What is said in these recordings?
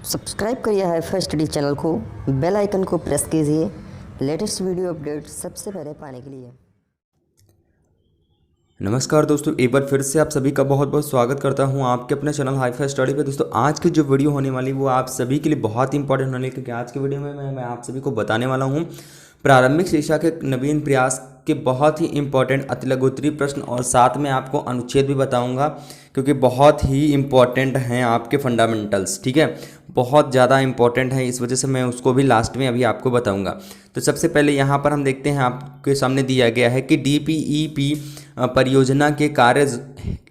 Subscribe करिए hi-fi study channel को, bell icon को प्रेस कीजिए लेटेस्ट वीडियो अपडेट सबसे पहले पाने के लिए। नमस्कार दोस्तों, एक बार फिर से आप सभी का बहुत बहुत स्वागत करता हूं आपके अपने चैनल हाईफाई स्टडी पे। दोस्तों आज की जो वीडियो होने वाली वो आप सभी के लिए बहुत ही इंपॉर्टेंट होने वाली, क्योंकि आज की वीडियो में मैं आप सभी को बताने वाला हूं प्रारंभिक शिक्षा के नवीन प्रयास के बहुत ही इंपॉर्टेंट अतिलघुत्तरीय प्रश्न, और साथ में आपको अनुच्छेद भी बताऊंगा क्योंकि बहुत ही इंपॉर्टेंट हैं आपके फंडामेंटल्स। ठीक है, बहुत ज़्यादा इंपॉर्टेंट है, इस वजह से मैं उसको भी लास्ट में अभी आपको बताऊंगा। तो सबसे पहले यहाँ पर हम देखते हैं, आपके सामने दिया गया है कि DPEP परियोजना के कार्य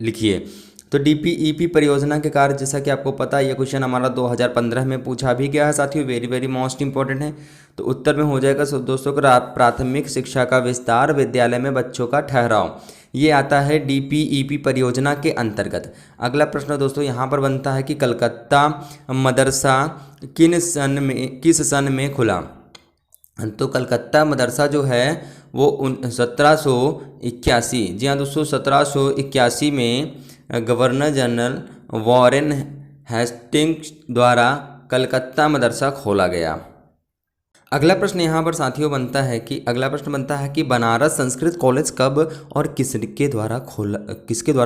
लिखिए। तो DPEP परियोजना के कार्य, जैसा कि आपको पता है, ये क्वेश्चन हमारा 2015 में पूछा भी गया है साथियों, वेरी वेरी मोस्ट इंपॉर्टेंट है। तो उत्तर में हो जाएगा दोस्तों का प्राथमिक शिक्षा का विस्तार, विद्यालय में बच्चों का ठहराव, ये आता है DPEP परियोजना के अंतर्गत। अगला प्रश्न दोस्तों यहाँ पर बनता है कि कलकत्ता मदरसा किस सन में खुला। तो कलकत्ता मदरसा जो है वो 1781, जी हाँ दोस्तों, 1781 में गवर्नर जनरल वॉरेन हेस्टिंग्स द्वारा कलकत्ता मदरसा खोला गया। अगला प्रश्न यहाँ पर साथियों बनता है कि बनारस संस्कृत कॉलेज कब और किसके द्वारा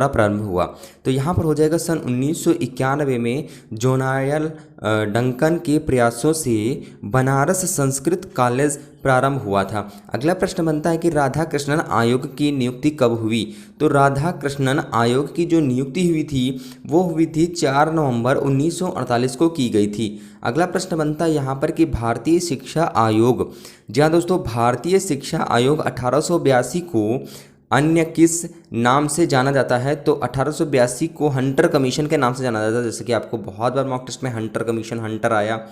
प्रारंभ हुआ। तो यहाँ पर हो जाएगा सन 1991 में जोनायल डंकन के प्रयासों से बनारस संस्कृत कॉलेज प्रारंभ हुआ था। अगला प्रश्न बनता है कि राधा कृष्णन आयोग की नियुक्ति कब हुई। तो राधा कृष्णन आयोग की जो नियुक्ति हुई थी वो हुई थी 4 नवंबर 1948 को की गई थी। अगला प्रश्न बनता है यहाँ पर कि भारतीय शिक्षा आयोग, जी हाँ दोस्तों, भारतीय शिक्षा आयोग 1882 को अन्य किस नाम से जाना जाता है। तो 1882 को हंटर कमीशन के नाम से जाना जाता है, जैसे कि आपको बहुत बार मॉक टेस्ट में हंटर कमीशन हंटर आया,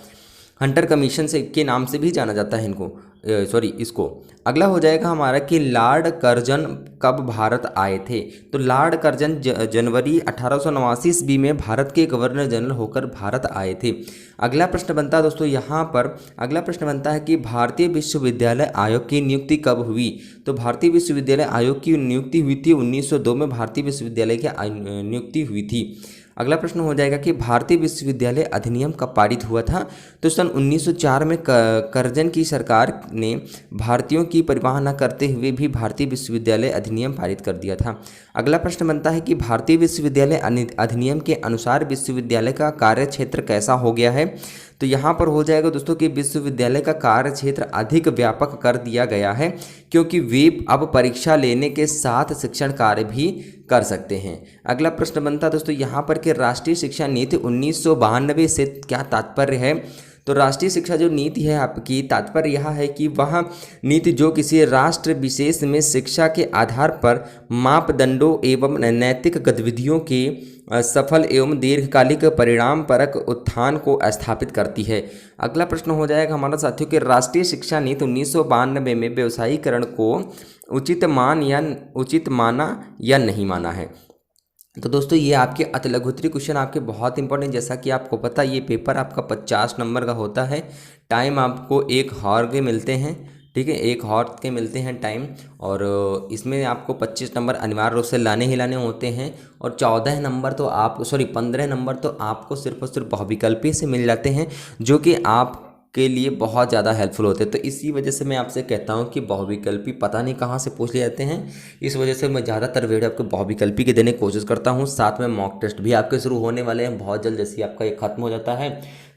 हंटर कमीशन से के नाम से भी जाना जाता है इसको। अगला हो जाएगा हमारा कि लॉर्ड कर्जन कब भारत आए थे। तो लॉर्ड कर्जन जनवरी 1889 ईस्वी में भारत के गवर्नर जनरल होकर भारत आए थे। अगला प्रश्न बनता है दोस्तों यहाँ पर, अगला प्रश्न बनता है कि भारतीय विश्वविद्यालय आयोग की नियुक्ति कब हुई। तो भारतीय विश्वविद्यालय आयोग की नियुक्ति हुई थी 1902 में, भारतीय विश्वविद्यालय की नियुक्ति हुई थी। अगला प्रश्न हो जाएगा कि भारतीय विश्वविद्यालय अधिनियम कब पारित हुआ था। तो सन 1904 में कर्जन की सरकार ने भारतीयों की परवाह न करते हुए भी भारतीय विश्वविद्यालय अधिनियम पारित कर दिया था। अगला प्रश्न बनता है कि भारतीय विश्वविद्यालय अधिनियम के अनुसार विश्वविद्यालय का कार्य क्षेत्र कैसा हो गया है। तो यहाँ पर हो जाएगा दोस्तों कि विश्वविद्यालय का कार्य क्षेत्र अधिक व्यापक कर दिया गया है, क्योंकि वे अब परीक्षा लेने के साथ शिक्षण कार्य भी कर सकते हैं। अगला प्रश्न बनता है दोस्तों यहाँ पर कि राष्ट्रीय शिक्षा नीति 1992 से क्या तात्पर्य है। तो राष्ट्रीय शिक्षा जो नीति है आपकी, तात्पर्य यह है कि वह नीति जो किसी राष्ट्र विशेष में शिक्षा के आधार पर मापदंडों एवं नैतिक गतिविधियों के सफल एवं दीर्घकालिक परिणाम परक उत्थान को स्थापित करती है। अगला प्रश्न हो जाएगा हमारा साथियों कि राष्ट्रीय शिक्षा नीति 1992 में व्यवसायीकरण को उचित माना या नहीं माना है। तो दोस्तों ये आपके अतिलघुत्तरीय क्वेश्चन आपके बहुत इंपॉर्टेंट, जैसा कि आपको पता ये पेपर आपका 50 नंबर का होता है। टाइम आपको 1 हॉर के मिलते हैं, ठीक है, 1 हॉर के मिलते हैं टाइम, और इसमें आपको 25 नंबर अनिवार्य रूप से लाने ही लाने होते हैं, और 15 नंबर तो आपको सिर्फ और सिर्फ बहुविकल्पी से मिल जाते हैं, जो कि आप के लिए बहुत ज़्यादा हेल्पफुल होते हैं। तो इसी वजह से मैं आपसे कहता हूं कि बहुविकल्पी पता नहीं कहां से पूछ ले जाते हैं, इस वजह से मैं ज़्यादातर वीडियो आपको बहुविकल्पी के देने की कोशिश करता हूं। साथ में मॉक टेस्ट भी आपके शुरू होने वाले हैं बहुत जल्द, जैसे आपका ये खत्म हो जाता है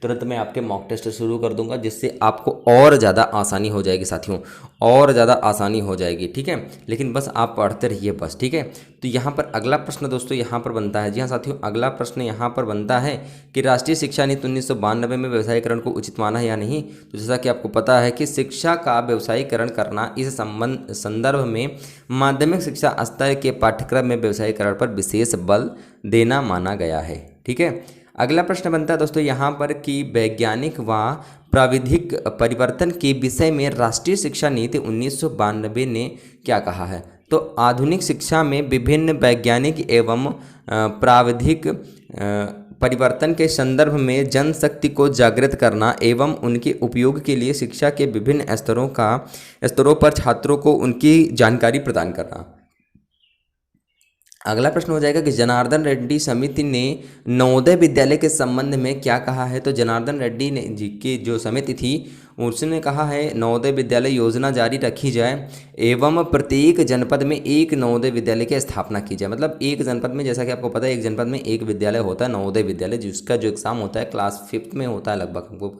तुरंत मैं आपके मॉक टेस्ट शुरू कर दूंगा, जिससे आपको और ज़्यादा आसानी हो जाएगी साथियों, और ज़्यादा आसानी हो जाएगी। ठीक है, लेकिन बस आप पढ़ते रहिए बस। ठीक है, तो यहाँ पर अगला प्रश्न दोस्तों यहाँ पर बनता है, जी हाँ साथियों, अगला प्रश्न यहाँ पर बनता है कि राष्ट्रीय शिक्षा नीति 1992 में व्यवसायीकरण को उचित माना है या नहीं। तो जैसा कि आपको पता है कि शिक्षा का व्यवसायीकरण करना, इस संदर्भ में माध्यमिक शिक्षा स्तर के पाठ्यक्रम में व्यवसायीकरण पर विशेष बल देना माना गया है। ठीक है, अगला प्रश्न बनता है दोस्तों यहाँ पर कि वैज्ञानिक व प्राविधिक परिवर्तन के विषय में राष्ट्रीय शिक्षा नीति 1992 ने क्या कहा है। तो आधुनिक शिक्षा में विभिन्न वैज्ञानिक एवं प्राविधिक परिवर्तन के संदर्भ में जनशक्ति को जागृत करना एवं उनके उपयोग के लिए शिक्षा के विभिन्न स्तरों पर छात्रों को उनकी जानकारी प्रदान करना। अगला प्रश्न हो जाएगा कि जनार्दन रेड्डी समिति ने नवोदय विद्यालय के संबंध में क्या कहा है। तो जनार्दन रेड्डी ने जी की जो समिति थी उसने कहा है नवोदय विद्यालय योजना जारी रखी जाए एवं प्रत्येक जनपद में एक नवोदय विद्यालय की स्थापना की जाए। मतलब एक जनपद में, जैसा कि आपको पता है, एक जनपद में एक विद्यालय होता है नवोदय विद्यालय, जिसका जो एग्ज़ाम होता है क्लास 5th में होता है लगभग, हमको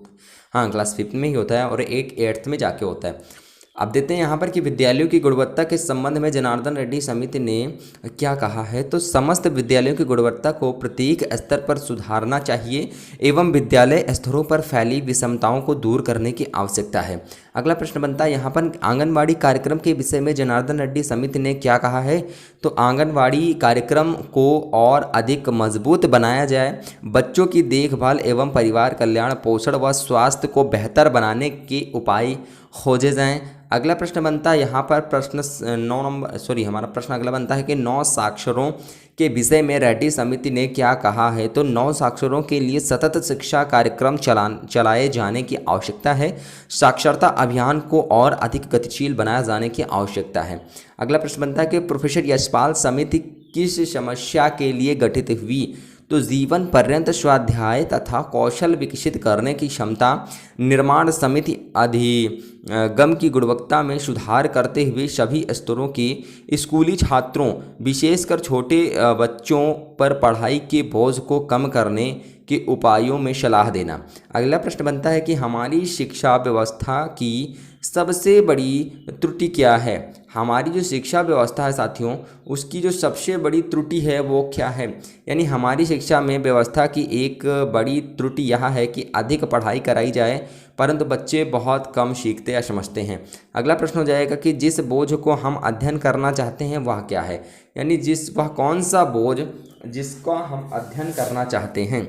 हाँ क्लास 5th में ही होता है और एक 8th में जाके होता है। अब देखते हैं यहाँ पर कि विद्यालयों की गुणवत्ता के संबंध में जनार्दन रेड्डी समिति ने क्या कहा है। तो समस्त विद्यालयों की गुणवत्ता को प्रत्येक स्तर पर सुधारना चाहिए एवं विद्यालय स्तरों पर फैली विषमताओं को दूर करने की आवश्यकता है। अगला प्रश्न बनता है यहाँ पर आंगनबाड़ी कार्यक्रम के विषय में जनार्दन रेड्डी समिति ने क्या कहा है। तो आंगनबाड़ी कार्यक्रम को और अधिक मजबूत बनाया जाए, बच्चों की देखभाल एवं परिवार कल्याण, पोषण व स्वास्थ्य को बेहतर बनाने के उपाय खोजे जाएं। अगला प्रश्न बनता है यहाँ पर हमारा प्रश्न अगला बनता है कि 9 साक्षरों के विषय में रेड्डी समिति ने क्या कहा है। तो 9 साक्षरों के लिए सतत शिक्षा कार्यक्रम चलाए जाने की आवश्यकता है, साक्षरता अभियान को और अधिक गतिशील बनाए जाने की आवश्यकता है। अगला प्रश्न बनता है कि प्रोफेसर यशपाल समिति किस समस्या के लिए गठित हुई। तो जीवन पर्यंत स्वाध्याय तथा कौशल विकसित करने की क्षमता निर्माण समिति अधिगम की गुणवत्ता में सुधार करते हुए सभी स्तरों के स्कूली छात्रों विशेषकर छोटे बच्चों पर पढ़ाई के बोझ को कम करने के उपायों में सलाह देना। अगला प्रश्न बनता है कि हमारी शिक्षा व्यवस्था की सबसे बड़ी त्रुटि क्या है। हमारी जो शिक्षा व्यवस्था है साथियों, उसकी जो सबसे बड़ी त्रुटि है वो क्या है। यानी हमारी शिक्षा में व्यवस्था की एक बड़ी त्रुटि यह है कि अधिक पढ़ाई कराई जाए परंतु बच्चे बहुत कम सीखते या समझते हैं। अगला प्रश्न हो जाएगा कि जिस बोझ को हम अध्ययन करना चाहते हैं वह क्या है। यानी वह कौन सा बोझ जिसका हम अध्ययन करना चाहते हैं।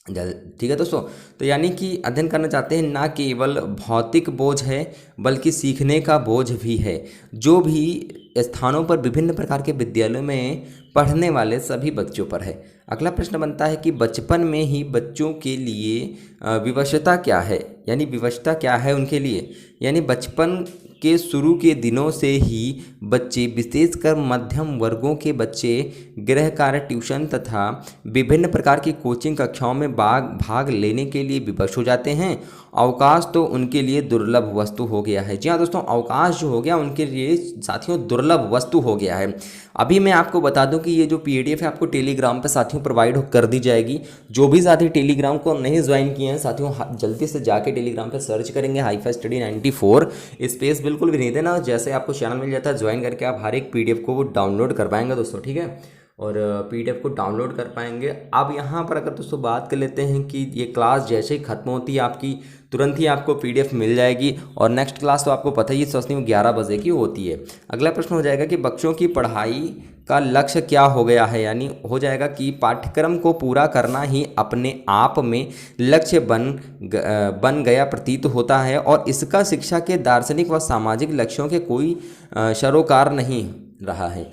ठीक है दोस्तों, तो यानी कि अध्ययन करना चाहते हैं ना केवल भौतिक बोझ है बल्कि सीखने का बोझ भी है, जो भी स्थानों पर विभिन्न प्रकार के विद्यालयों में पढ़ने वाले सभी बच्चों पर है। अगला प्रश्न बनता है कि बचपन में ही बच्चों के लिए विवशता क्या है। यानी विवशता क्या है उनके लिए। यानी बचपन के शुरू के दिनों से ही बच्चे, विशेषकर मध्यम वर्गों के बच्चे, गृह कार्य, ट्यूशन तथा विभिन्न प्रकार की कोचिंग कक्षाओं में भाग लेने के लिए विवश हो जाते हैं। अवकाश तो उनके लिए दुर्लभ वस्तु हो गया है। जी हाँ दोस्तों, अवकाश जो हो गया उनके लिए साथियों दुर्लभ वस्तु हो गया है। अभी मैं आपको बता दूं कि ये जो PDF है आपको टेलीग्राम पे साथियों प्रोवाइड कर दी जाएगी। जो भी साथी टेलीग्राम को नहीं ज्वाइन किए हैं साथियों, जल्दी से जाके टेलीग्राम पे सर्च करेंगे हाईफाई स्टडी 94, स्पेस बिल्कुल भी नहीं देना। जैसे आपको चैनल मिल जाता है ज्वाइन करके आप हर एक PDF को डाउनलोड कर पाएंगे दोस्तों। ठीक है, और PDF को डाउनलोड कर पाएंगे। अब यहाँ पर अगर दोस्तों बात कर लेते हैं कि ये क्लास जैसे ही खत्म होती है आपकी तुरंत ही आपको PDF मिल जाएगी और नेक्स्ट क्लास तो आपको पता ही सोचती हूँ 11 बजे की होती है। अगला प्रश्न हो जाएगा कि बच्चों की पढ़ाई का लक्ष्य क्या हो गया है। यानी हो जाएगा कि पाठ्यक्रम को पूरा करना ही अपने आप में लक्ष्य बन गया प्रतीत होता है और इसका शिक्षा के दार्शनिक व सामाजिक लक्ष्यों के कोई सरोकार नहीं रहा है।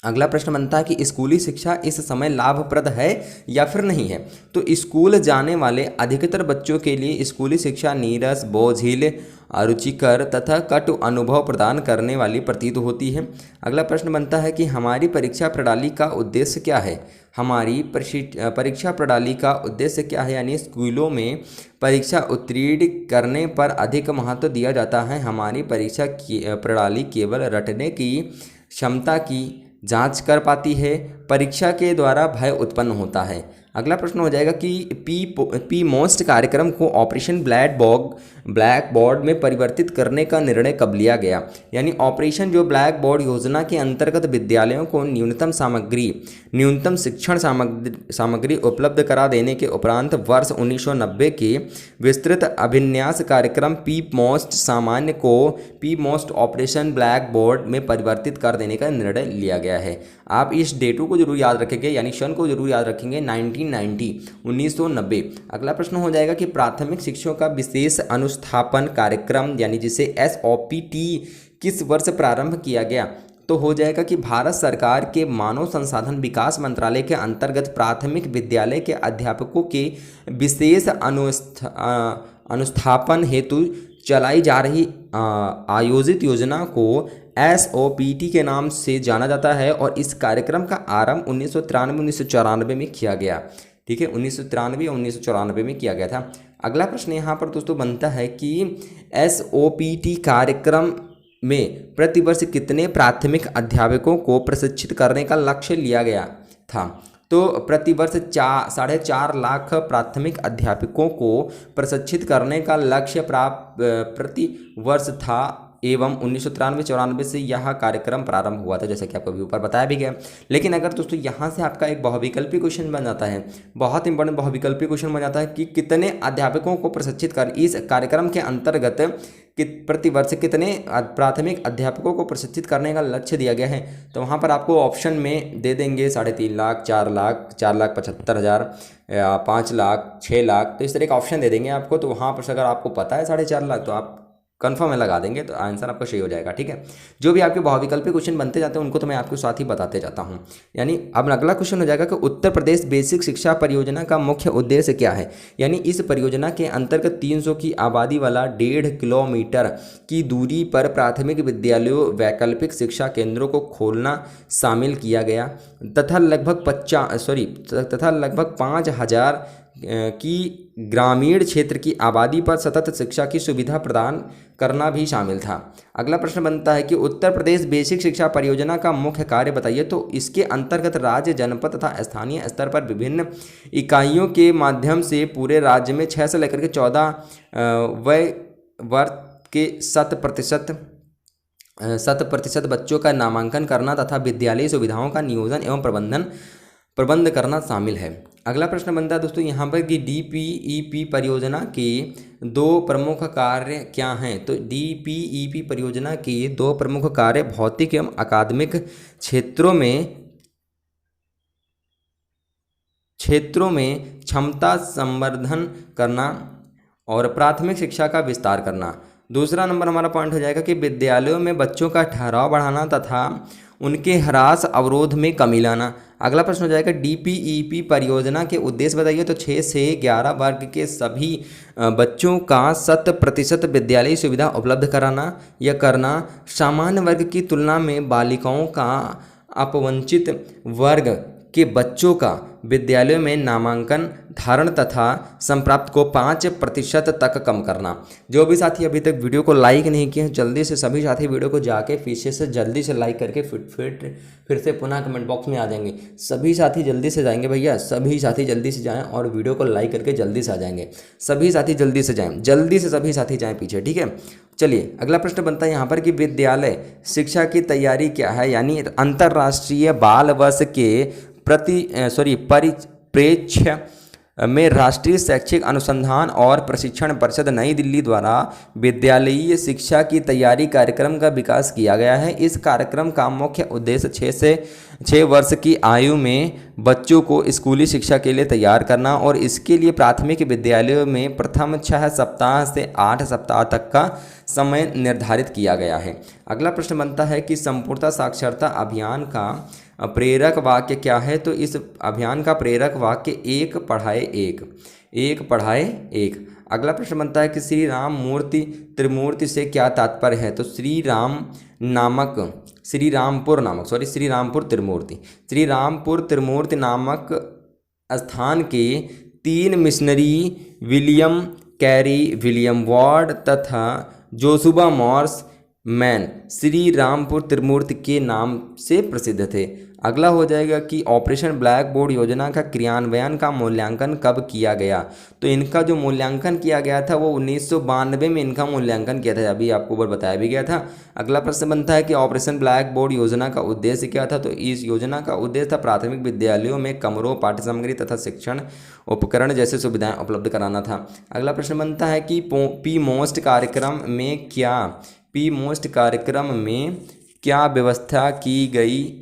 अगला प्रश्न बनता है कि स्कूली शिक्षा इस समय लाभप्रद है या फिर नहीं है। तो स्कूल जाने वाले अधिकतर बच्चों के लिए स्कूली शिक्षा नीरस, बोझिल, अरुचिकर तथा कटु अनुभव प्रदान करने वाली प्रतीत होती है। अगला प्रश्न बनता है कि हमारी परीक्षा प्रणाली का उद्देश्य क्या है। हमारी परीक्षा प्रणाली का उद्देश्य क्या है। यानी स्कूलों में परीक्षा उत्तीर्ण करने पर अधिक महत्व दिया जाता है। हमारी परीक्षा प्रणाली केवल रटने की क्षमता की जांच कर पाती है, परीक्षा के द्वारा भय उत्पन्न होता है। अगला प्रश्न हो जाएगा कि पी मोस्ट कार्यक्रम को ऑपरेशन ब्लैक बोर्ड में परिवर्तित करने का निर्णय कब लिया गया। यानी ऑपरेशन जो ब्लैक बोर्ड योजना के अंतर्गत विद्यालयों को न्यूनतम शिक्षण सामग्री उपलब्ध करा देने के उपरांत वर्ष 1990 के विस्तृत अभिन्यास कार्यक्रम पी मोस्ट सामान्य को P most operation black board में परिवर्तित कर देने का निर्णय लिया गया है। आप इस डेटों को जरूर याद रखेंगे, यानी सन को जरूर याद रखेंगे, 1990। अगला प्रश्न हो जाएगा कि प्राथमिक शिक्षकों का विशेष अनुस्थापन कार्यक्रम यानी जिसे SOPT किस वर्ष प्रारंभ किया गया। तो हो जाएगा कि भारत सरकार के मानव संसाधन विकास मंत्रालय के अंतर्गत प्राथमिक विद्यालय के अध्यापकों के विशेष अनुस्थापन हेतु चलाई जा रही आयोजित योजना को SOPT के नाम से जाना जाता है और इस कार्यक्रम का आरंभ 1993-1994 में किया गया। ठीक है, 1993 और 1994 में किया गया था। अगला प्रश्न यहाँ पर दोस्तों बनता है कि SOPT कार्यक्रम में प्रतिवर्ष कितने प्राथमिक अध्यापकों को प्रशिक्षित करने का लक्ष्य लिया गया था? तो प्रतिवर्ष 4.5 लाख प्राथमिक अध्यापकों को प्रशिक्षित करने का लक्ष्य प्रति वर्ष था एवं 1993-94 से यह कार्यक्रम प्रारंभ हुआ था, जैसा कि आपको अभी ऊपर बताया भी गया। लेकिन अगर दोस्तों यहाँ से आपका एक बहुविकल्पी क्वेश्चन बन जाता है, बहुत इंपॉर्टेंट बहुविकल्पी क्वेश्चन बन जाता है कि कितने अध्यापकों को प्रशिक्षित कर इस कार्यक्रम के अंतर्गत कि प्रतिवर्ष कितने प्राथमिक अध्यापकों को प्रशिक्षित करने का लक्ष्य दिया गया है, तो वहाँ पर आपको ऑप्शन में दे देंगे 3.5 लाख, 4 लाख, 4,75,000, 5 लाख, 6 लाख, तो इस तरह का ऑप्शन दे देंगे आपको। तो वहाँ पर अगर आपको पता है 4.5 लाख तो आप कन्फर्म में लगा देंगे तो आंसर आपका सही हो जाएगा। ठीक है, जो भी आपके बहुविकल्पी क्वेश्चन बनते जाते हैं उनको तो मैं आपके साथ ही बताते जाता हूं। यानी अब अगला क्वेश्चन हो जाएगा कि उत्तर प्रदेश बेसिक शिक्षा परियोजना का मुख्य उद्देश्य क्या है। यानी इस परियोजना के अंतर्गत 300 की आबादी वाला 1.5 किलोमीटर की दूरी पर प्राथमिक विद्यालयों वैकल्पिक शिक्षा केंद्रों को खोलना शामिल किया गया तथा लगभग 5,000 की ग्रामीण क्षेत्र की आबादी पर सतत शिक्षा की सुविधा प्रदान करना भी शामिल था। अगला प्रश्न बनता है कि उत्तर प्रदेश बेसिक शिक्षा परियोजना का मुख्य कार्य बताइए। तो इसके अंतर्गत राज्य, जनपद तथा स्थानीय स्तर पर विभिन्न इकाइयों के माध्यम से पूरे राज्य में 6 से लेकर के 14 वय वर्ग के 100% बच्चों का नामांकन करना तथा विद्यालयी सुविधाओं का नियोजन एवं प्रबंध करना शामिल है। अगला प्रश्न बनता है दोस्तों यहाँ पर कि DPEP परियोजना के 2 प्रमुख कार्य क्या हैं। तो DPEP परियोजना के 2 प्रमुख कार्य भौतिक एवं अकादमिक क्षेत्रों में क्षमता संवर्धन करना और प्राथमिक शिक्षा का विस्तार करना। दूसरा नंबर हमारा पॉइंट हो जाएगा कि विद्यालयों में बच्चों का ठहराव बढ़ाना तथा उनके ह्रास अवरोध में कमी लाना। अगला प्रश्न हो जाएगा DPEP परियोजना के उद्देश्य बताइए। तो 6 से 11 वर्ग के सभी बच्चों का 100% विद्यालयी सुविधा उपलब्ध कराना या करना, सामान्य वर्ग की तुलना में बालिकाओं का अपवंचित वर्ग के बच्चों का विद्यालयों में नामांकन धारण तथा संप्राप्त को 5% तक कम करना। जो भी साथी अभी तक वीडियो को लाइक नहीं किए हैं, जल्दी से सभी साथी वीडियो को जाके पीछे से जल्दी से लाइक करके फिर से पुनः कमेंट बॉक्स में आ जाएंगे। सभी साथी जल्दी से जाएंगे भैया, सभी साथी जल्दी से जाएं और वीडियो को लाइक करके जल्दी से आ जाएंगे। सभी साथी जल्दी से जाएं, जल्दी से सभी साथी जाएं पीछे। ठीक है, चलिए अगला प्रश्न बनता है यहाँ पर कि विद्यालय शिक्षा की तैयारी क्या है। यानी अंतर्राष्ट्रीय बाल वर्ष के परिप्रेक्ष्य में राष्ट्रीय शैक्षिक अनुसंधान और प्रशिक्षण परिषद नई दिल्ली द्वारा विद्यालयीय शिक्षा की तैयारी कार्यक्रम का विकास किया गया है। इस कार्यक्रम का मुख्य उद्देश्य 6 वर्ष की आयु में बच्चों को स्कूली शिक्षा के लिए तैयार करना और इसके लिए प्राथमिक विद्यालयों में प्रथम 6 सप्ताह से 8 सप्ताह तक का समय निर्धारित किया गया है। अगला प्रश्न बनता है कि संपूर्णता साक्षरता अभियान का प्रेरक वाक्य क्या है। तो इस अभियान का प्रेरक वाक्य एक पढ़ाए एक। अगला प्रश्न बनता है कि श्री राम मूर्ति त्रिमूर्ति से क्या तात्पर्य है। तो श्री रामपुर त्रिमूर्ति नामक स्थान के 3 missionary William Carey, William Ward तथा Joshua Marshman Shrirampur त्रिमूर्ति के नाम से प्रसिद्ध थे। अगला हो जाएगा कि ऑपरेशन ब्लैक बोर्ड योजना का क्रियान्वयन का मूल्यांकन कब किया गया। तो इनका जो मूल्यांकन किया गया था वो 1992 में इनका मूल्यांकन किया था, अभी आपको ऊपर बताया भी गया था। अगला प्रश्न बनता है कि ऑपरेशन ब्लैक बोर्ड योजना का उद्देश्य क्या था। तो इस योजना का उद्देश्य था प्राथमिक विद्यालयों में कमरों, पाठ्य सामग्री तथा शिक्षण उपकरण जैसे सुविधाएं उपलब्ध कराना था। अगला प्रश्न बनता है कि पीमोस्ट कार्यक्रम में क्या व्यवस्था की गई।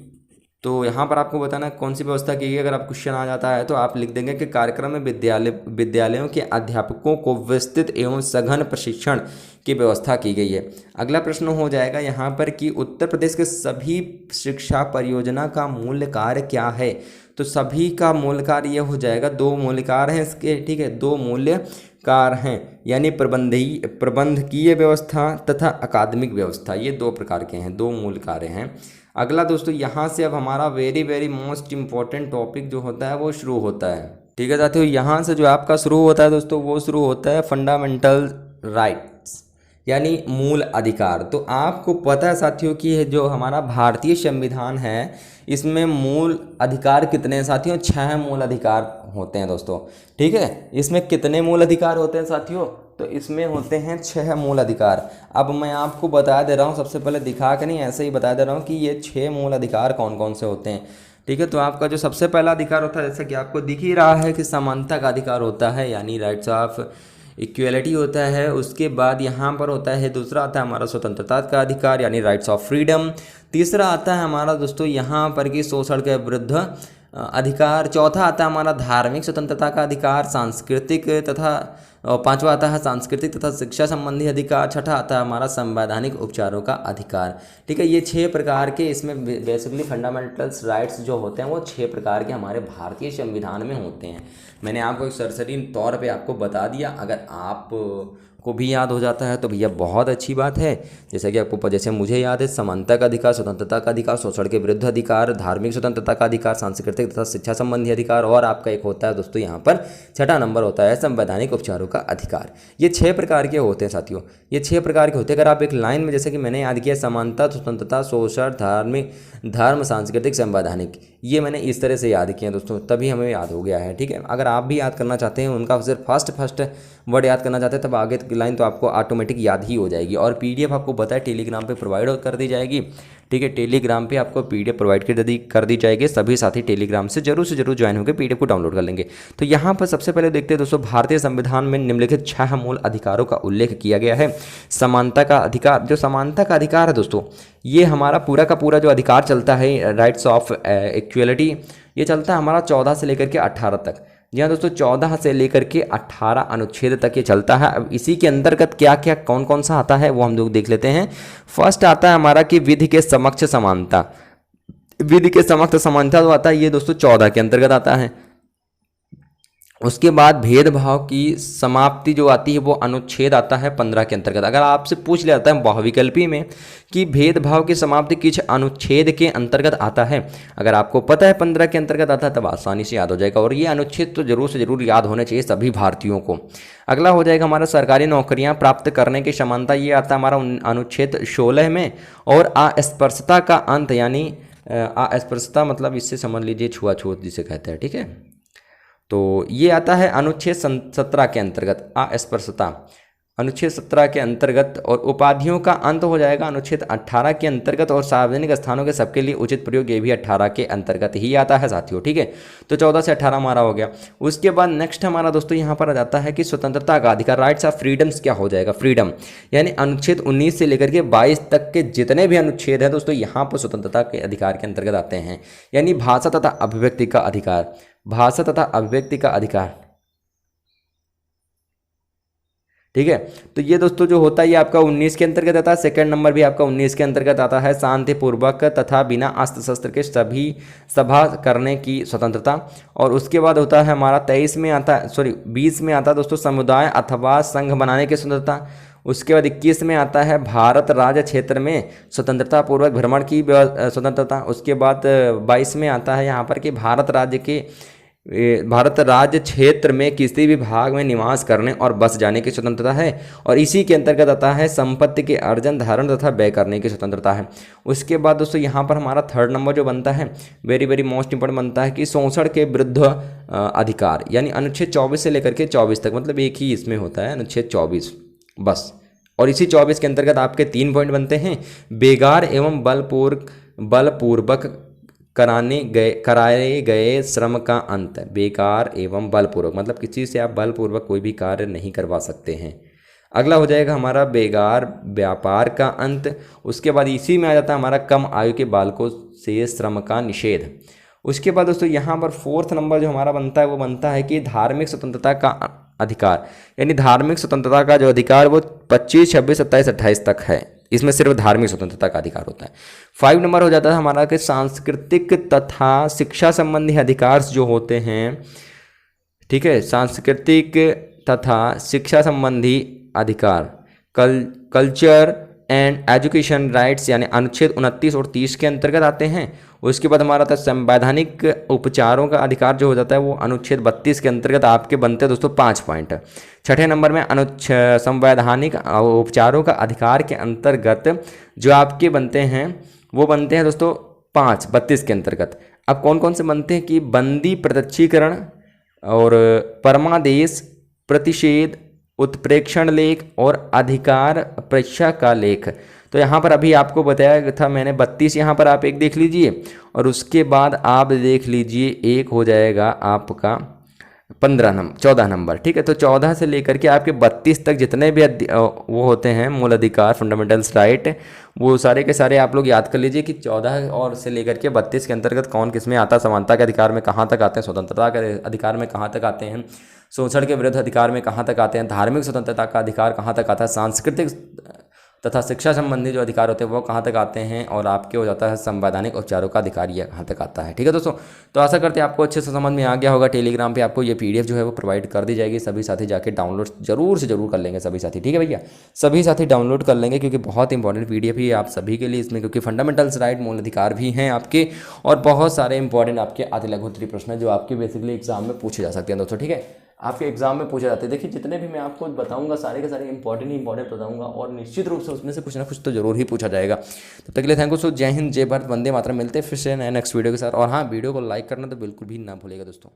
तो यहाँ पर आपको बताना कौन सी व्यवस्था की गई। अगर आप क्वेश्चन आ जाता है तो आप लिख देंगे कि कार्यक्रम में विद्यालयों के अध्यापकों को विस्तृत एवं सघन प्रशिक्षण की व्यवस्था की गई है। अगला प्रश्न हो जाएगा यहाँ पर कि उत्तर प्रदेश के सभी शिक्षा परियोजना का मूल कार्य क्या है। तो सभी का मूल कार्य ये हो जाएगा, 2 मूल कार्य हैं इसके, ठीक है, 2 मूल्य कार्य हैं, यानी प्रबंधकीय व्यवस्था तथा अकादमिक व्यवस्था, ये 2 प्रकार के हैं, 2 मूल कार्य हैं। अगला दोस्तों यहाँ से अब हमारा very very most important topic जो होता है वो शुरू होता है, ठीक है साथियों। यहाँ से जो आपका शुरू होता है दोस्तों वो शुरू होता है फंडामेंटल राइट्स, यानी मूल अधिकार। तो आपको पता है साथियों कि जो हमारा भारतीय संविधान है इसमें मूल अधिकार कितने हैं साथियों, 6 मूल अधिकार होते हैं दोस्तों, ठीक है। इसमें कितने मूल अधिकार होते हैं साथियों, तो इसमें होते हैं 6 मूल अधिकार। अब मैं आपको बता दे रहा हूँ, सबसे पहले दिखा के नहीं ऐसे ही बता दे रहा हूँ कि ये 6 मूल अधिकार कौन कौन से होते हैं, ठीक है। तो आपका जो सबसे पहला अधिकार होता है, जैसे कि आपको दिख ही रहा है कि समानता का अधिकार होता है, यानी राइट्स ऑफ इक्वलिटी होता है। उसके बाद यहाँ पर होता है, दूसरा आता है हमारा स्वतंत्रता का अधिकार, यानी राइट्स ऑफ फ्रीडम। तीसरा आता है हमारा दोस्तों यहाँ पर कि शोषण के विरुद्ध अधिकार। चौथा आता है हमारा धार्मिक स्वतंत्रता का अधिकार, सांस्कृतिक तथा, पांचवा आता है सांस्कृतिक तथा शिक्षा संबंधी अधिकार। छठा आता है हमारा संवैधानिक उपचारों का अधिकार, ठीक है। ये 6 प्रकार के इसमें बेसिकली फंडामेंटल्स राइट्स जो होते हैं वो 6 प्रकार के हमारे भारतीय संविधान में होते हैं। मैंने आपको एक सरसरी तौर पे आपको बता दिया, अगर आप को भी याद हो जाता है तो भैया बहुत अच्छी बात है। जैसे कि आपको जैसे मुझे याद है, समानता का अधिकार, स्वतंत्रता का अधिकार, शोषण के विरुद्ध अधिकार, धार्मिक स्वतंत्रता का अधिकार, सांस्कृतिक तथा शिक्षा संबंधी अधिकार, और आपका एक होता है दोस्तों यहाँ पर 6ठा नंबर होता है संवैधानिक उपचारों का अधिकार। ये 6 प्रकार के होते हैं साथियों, ये 6 प्रकार के होते हैं। अगर आप एक लाइन में, जैसे कि मैंने याद किया, समानता, स्वतंत्रता, शोषण, धर्म, सांस्कृतिक, संवैधानिक, ये मैंने इस तरह से याद किया दोस्तों, तभी हमें याद हो गया है, ठीक है। अगर आप भी याद करना चाहते हैं, उनका सिर्फ फर्स्ट वर्ड याद करना चाहते हैं, तब आगे की लाइन तो आपको ऑटोमेटिक याद ही हो जाएगी। और पीडीएफ आपको पता है टेलीग्राम पे प्रोवाइड कर दी जाएगी, ठीक है। टेलीग्राम पे आपको पीडीएफ प्रोवाइड कर दी जाएगी। सभी साथी टेलीग्राम से जरूर ज्वाइन होकर पीडीएफ को डाउनलोड कर लेंगे। तो यहाँ पर सबसे पहले देखते हैं दोस्तों, भारतीय संविधान में निम्नलिखित 6 मूल अधिकारों का उल्लेख किया गया है। समानता का अधिकार, जो समानता का अधिकार है दोस्तों, ये हमारा पूरा का पूरा जो अधिकार चलता है, राइट्स ऑफ इक्वलिटी, ये चलता है हमारा 14 से लेकर के 18 तक। जी हाँ दोस्तों, 14 से लेकर के 18 अनुच्छेद तक ये चलता है। अब इसी के अंतर्गत क्या क्या कौन कौन सा आता है वो हम लोग देख लेते हैं। फर्स्ट आता है हमारा कि विधि के समक्ष समानता। विधि के समक्ष समानता जो आता है ये दोस्तों 14 के अंतर्गत आता है। उसके बाद भेदभाव की समाप्ति जो आती है वो अनुच्छेद आता है 15 के अंतर्गत। अगर आपसे पूछ लिया जाता है बहुविकल्पी में कि भेदभाव की समाप्ति किस अनुच्छेद के अंतर्गत आता है, अगर आपको पता है 15 के अंतर्गत आता है, तब आसानी से याद हो जाएगा। और ये अनुच्छेद तो जरूर से जरूर याद होने चाहिए सभी भारतीयों को। अगला हो जाएगा हमारा सरकारी नौकरियां प्राप्त करने की समानता, ये आता है हमारा अनुच्छेद 16 में। और अस्पृश्यता का अंत, यानी अस्पृश्यता मतलब इससे समझ लीजिए छुआछूत जिसे कहते हैं, ठीक है। तो ये आता है अनुच्छेद 17 के अंतर्गत, अस्पृश्यता अनुच्छेद 17 के अंतर्गत। और उपाधियों का अंत हो जाएगा अनुच्छेद 18 के अंतर्गत। और सार्वजनिक स्थानों के सबके लिए उचित प्रयोग, ये भी 18 के अंतर्गत ही आता है साथियों, ठीक है। तो 14 से 18 हमारा हो गया। उसके बाद नेक्स्ट हमारा दोस्तों यहाँ पर आ जाता है कि स्वतंत्रता का अधिकार, राइट्स ऑफ फ्रीडम्स क्या हो जाएगा, फ्रीडम, यानी अनुच्छेद 19 से लेकर के 22 तक के जितने भी अनुच्छेद हैं दोस्तों यहाँ पर स्वतंत्रता के अधिकार के अंतर्गत आते हैं। यानी भाषा तथा अभिव्यक्ति का अधिकार, भाषा तथा अभिव्यक्ति का अधिकार, ठीक है। तो ये दोस्तों जो होता है ये आपका 19 के अंतर्गत आता है। सेकंड नंबर भी आपका 19 के अंतर्गत आता है, शांतिपूर्वक तथा बिना अस्त्र शस्त्र के सभी सभा करने की स्वतंत्रता। और उसके बाद होता है हमारा 20 में आता है दोस्तों, समुदाय अथवा संघ बनाने की स्वतंत्रता। उसके बाद 21 में आता है भारत राज्य क्षेत्र में स्वतंत्रता पूर्वक भ्रमण की स्वतंत्रता। उसके बाद 22 में आता है यहाँ पर कि भारत राज्य क्षेत्र में किसी भी भाग में निवास करने और बस जाने की स्वतंत्रता है। और इसी के अंतर्गत आता है संपत्ति के अर्जन, धारण तथा व्यय करने की स्वतंत्रता है। उसके बाद दोस्तों यहाँ पर हमारा 3rd नंबर जो बनता है, वेरी वेरी मोस्ट इंपॉर्टेंट बनता है कि शोषण के विरुद्ध अधिकार, यानी अनुच्छेद 24 से लेकर के 24 तक, मतलब एक ही इसमें होता है अनुच्छेद 24 बस। और इसी 24 के अंतर्गत आपके 3 पॉइंट बनते हैं। बेगार एवं बलपूर्वक कराए गए श्रम का अंत, बेकार एवं बलपूर्वक, मतलब किसी से आप बलपूर्वक कोई भी कार्य नहीं करवा सकते हैं। अगला हो जाएगा हमारा बेगार व्यापार का अंत। उसके बाद इसी में आ जाता है हमारा कम आयु के बालकों से श्रम का निषेध। उसके बाद दोस्तों यहाँ पर 4th नंबर जो हमारा बनता है वो बनता है कि धार्मिक स्वतंत्रता का अधिकार, यानी धार्मिक स्वतंत्रता का जो अधिकार वो 25, 26, 27, 28 तक है। इसमें सिर्फ धार्मिक स्वतंत्रता का अधिकार होता है। 5 नंबर हो जाता है हमारा कि सांस्कृतिक तथा शिक्षा संबंधी अधिकार जो होते हैं, ठीक है, सांस्कृतिक तथा शिक्षा संबंधी अधिकार, कल्चर एंड एजुकेशन राइट्स, यानी अनुच्छेद 29 और 30 के अंतर्गत आते हैं। उसके बाद हमारा था संवैधानिक उपचारों का अधिकार जो हो जाता है वो अनुच्छेद 32 के अंतर्गत आपके बनते हैं दोस्तों 5 पॉइंट। 6ठे नंबर में संवैधानिक उपचारों का अधिकार के अंतर्गत जो आपके बनते हैं वो बनते हैं दोस्तों 32 के अंतर्गत। अब कौन कौन से बनते हैं कि बंदी प्रत्यक्षीकरण और परमादेश, प्रतिषेध, उत्प्रेक्षण लेख और अधिकार परीक्षा का लेख। तो यहाँ पर अभी आपको बताया था मैंने 32, यहाँ पर आप एक देख लीजिए और उसके बाद आप देख लीजिए एक हो जाएगा आपका 14 नंबर, ठीक है। तो 14 से लेकर के आपके 32 तक जितने भी वो होते हैं मूल अधिकार, फंडामेंटल्स राइट, वो सारे के सारे आप लोग याद कर लीजिए कि 14 और से लेकर के 32 के अंतर्गत कौन किस में आता है। समानता के अधिकार में कहाँ तक आते हैं, स्वतंत्रता के अधिकार में कहाँ तक आते हैं, शोषण के विरुद्ध अधिकार में कहाँ तक आते हैं, धार्मिक स्वतंत्रता का अधिकार कहाँ तक आता है, सांस्कृतिक तथा शिक्षा संबंधी जो अधिकार होते हैं वो कहाँ तक आते हैं, और आपके हो जाता है संवैधानिक उपचारों का अधिकार ये कहाँ तक आता है। ठीक है दोस्तों, तो आशा करते हैं आपको अच्छे से समझ में आ गया होगा। टेलीग्राम पे आपको ये PDF जो है वो प्रोवाइड कर दी जाएगी, सभी साथी जाके डाउनलोड जरूर से जरूर कर लेंगे सभी साथी। ठीक है भैया, सभी साथी डाउनलोड कर लेंगे क्योंकि बहुत इंपॉर्टेंट PDF ही है आप सभी के लिए इसमें, क्योंकि फंडामेंटल्स राइट मूल अधिकार भी हैं आपके, और बहुत सारे इंपॉर्टेंट आपके अति लघु उत्तरीय प्रश्न जो आपके बेसिकली एग्जाम में पूछे जा सकते हैं दोस्तों। ठीक है, आपके एग्जाम में पूछे जाते हैं। देखिए जितने भी मैं आपको बताऊंगा सारे के सारे इंपॉर्टेंट बताऊंगा, और निश्चित रूप से उसमें से कुछ ना कुछ तो जरूर ही पूछा जाएगा। तब तक के लिए थैंक यू सो, जय हिंद, जय भारत, वंदे मातरम। मिलते हैं फिर से नेक्स्ट वीडियो के साथ। और हाँ, वीडियो को लाइक करना तो बिल्कुल भी ना भूलेगा दोस्तों।